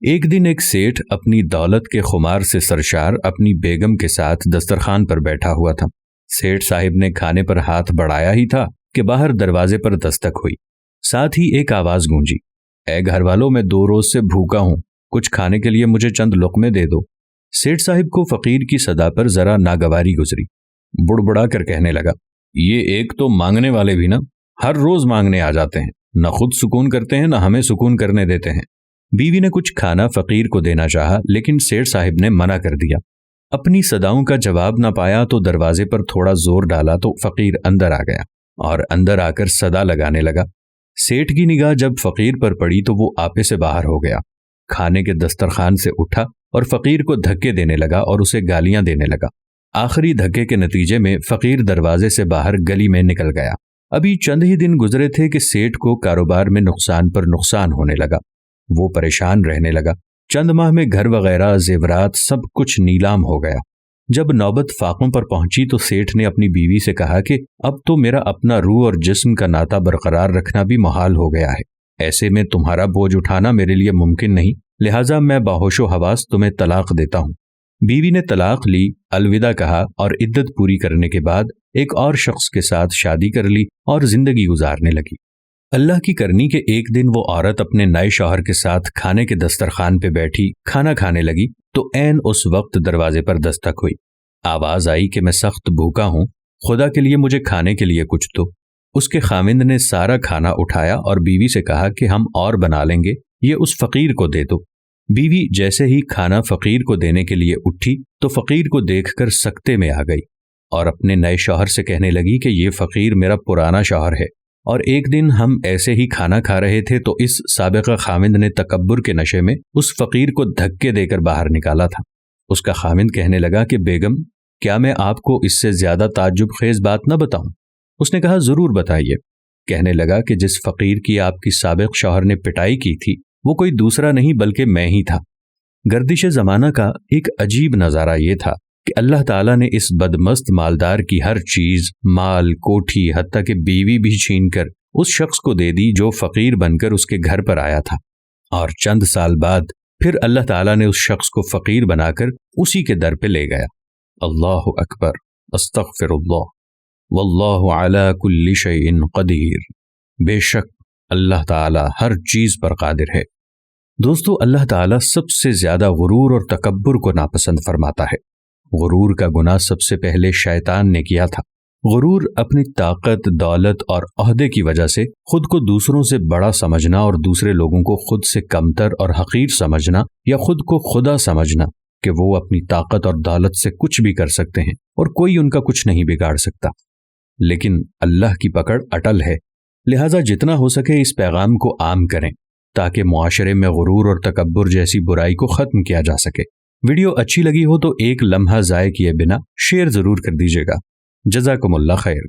ایک دن ایک سیٹھ اپنی دولت کے خمار سے سرشار اپنی بیگم کے ساتھ دسترخوان پر بیٹھا ہوا تھا۔ سیٹھ صاحب نے کھانے پر ہاتھ بڑھایا ہی تھا کہ باہر دروازے پر دستک ہوئی۔ ساتھ ہی ایک آواز گونجی، اے گھر والوں، میں 2 روز سے بھوکا ہوں، کچھ کھانے کے لیے مجھے چند لقمے دے دو۔ سیٹھ صاحب کو فقیر کی صدا پر ذرا ناگواری گزری، بڑبڑا کر کہنے لگا، یہ ایک تو مانگنے والے بھی نا ہر روز مانگنے آ جاتے ہیں، نہ خود سکون کرتے ہیں نہ ہمیں سکون کرنے دیتے ہیں۔ بیوی نے کچھ کھانا فقیر کو دینا چاہا، لیکن سیٹھ صاحب نے منع کر دیا۔ اپنی صداؤں کا جواب نہ پایا تو دروازے پر تھوڑا زور ڈالا تو فقیر اندر آ گیا اور اندر آ کر صدا لگانے لگا۔ سیٹھ کی نگاہ جب فقیر پر پڑی تو وہ آپے سے باہر ہو گیا، کھانے کے دسترخوان سے اٹھا اور فقیر کو دھکے دینے لگا اور اسے گالیاں دینے لگا۔ آخری دھکے کے نتیجے میں فقیر دروازے سے باہر گلی میں نکل گیا۔ ابھی چند ہی دن گزرے تھے کہ سیٹھ کو کاروبار میں نقصان پر نقصان ہونے لگا۔ وہ پریشان رہنے لگا۔ چند ماہ میں گھر وغیرہ، زیورات، سب کچھ نیلام ہو گیا۔ جب نوبت فاقوں پر پہنچی تو سیٹھ نے اپنی بیوی سے کہا کہ اب تو میرا اپنا روح اور جسم کا ناطہ برقرار رکھنا بھی محال ہو گیا ہے، ایسے میں تمہارا بوجھ اٹھانا میرے لیے ممکن نہیں، لہٰذا میں باہوش و حواس تمہیں طلاق دیتا ہوں۔ بیوی نے طلاق لی، الوداع کہا اور عدت پوری کرنے کے بعد ایک اور شخص کے ساتھ شادی کر لی اور زندگی گزارنے لگی۔ اللہ کی کرنی کہ ایک دن وہ عورت اپنے نئے شوہر کے ساتھ کھانے کے دسترخوان پہ بیٹھی کھانا کھانے لگی تو عین اس وقت دروازے پر دستک ہوئی۔ آواز آئی کہ میں سخت بھوکا ہوں، خدا کے لیے مجھے کھانے کے لیے کچھ دو۔ اس کے خاوند نے سارا کھانا اٹھایا اور بیوی سے کہا کہ ہم اور بنا لیں گے، یہ اس فقیر کو دے دو۔ بیوی جیسے ہی کھانا فقیر کو دینے کے لیے اٹھی تو فقیر کو دیکھ کر سکتے میں آ گئی اور اپنے نئے شوہر سے کہنے لگی کہ یہ فقیر میرا پرانا شوہر ہے، اور ایک دن ہم ایسے ہی کھانا کھا رہے تھے تو اس سابقہ خاوند نے تکبر کے نشے میں اس فقیر کو دھکے دے کر باہر نکالا تھا۔ اس کا خاوند کہنے لگا کہ بیگم، کیا میں آپ کو اس سے زیادہ تعجب خیز بات نہ بتاؤں؟ اس نے کہا ضرور بتائیے۔ کہنے لگا کہ جس فقیر کی آپ کی سابق شوہر نے پٹائی کی تھی وہ کوئی دوسرا نہیں بلکہ میں ہی تھا۔ گردش زمانہ کا ایک عجیب نظارہ یہ تھا کہ اللہ تعالیٰ نے اس بدمست مالدار کی ہر چیز، مال، کوٹھی، حتیٰ کہ بیوی بھی چھین کر اس شخص کو دے دی جو فقیر بن کر اس کے گھر پر آیا تھا، اور چند سال بعد پھر اللہ تعالیٰ نے اس شخص کو فقیر بنا کر اسی کے در پہ لے گیا۔ اللہ اکبر، استغفر اللہ، واللہ علی کل شیء قدیر۔ بے شک اللہ تعالیٰ ہر چیز پر قادر ہے۔ دوستو، اللہ تعالیٰ سب سے زیادہ غرور اور تکبر کو ناپسند فرماتا ہے۔ غرور کا گناہ سب سے پہلے شیطان نے کیا تھا۔ غرور اپنی طاقت، دولت اور عہدے کی وجہ سے خود کو دوسروں سے بڑا سمجھنا اور دوسرے لوگوں کو خود سے کمتر اور حقیر سمجھنا، یا خود کو خدا سمجھنا کہ وہ اپنی طاقت اور دولت سے کچھ بھی کر سکتے ہیں اور کوئی ان کا کچھ نہیں بگاڑ سکتا۔ لیکن اللہ کی پکڑ اٹل ہے، لہٰذا جتنا ہو سکے اس پیغام کو عام کریں تاکہ معاشرے میں غرور اور تکبر جیسی برائی کو ختم کیا جا سکے۔ ویڈیو اچھی لگی ہو تو ایک لمحہ ضائع کیے بنا شیئر ضرور کر دیجیے گا۔ جزاکم اللہ خیر۔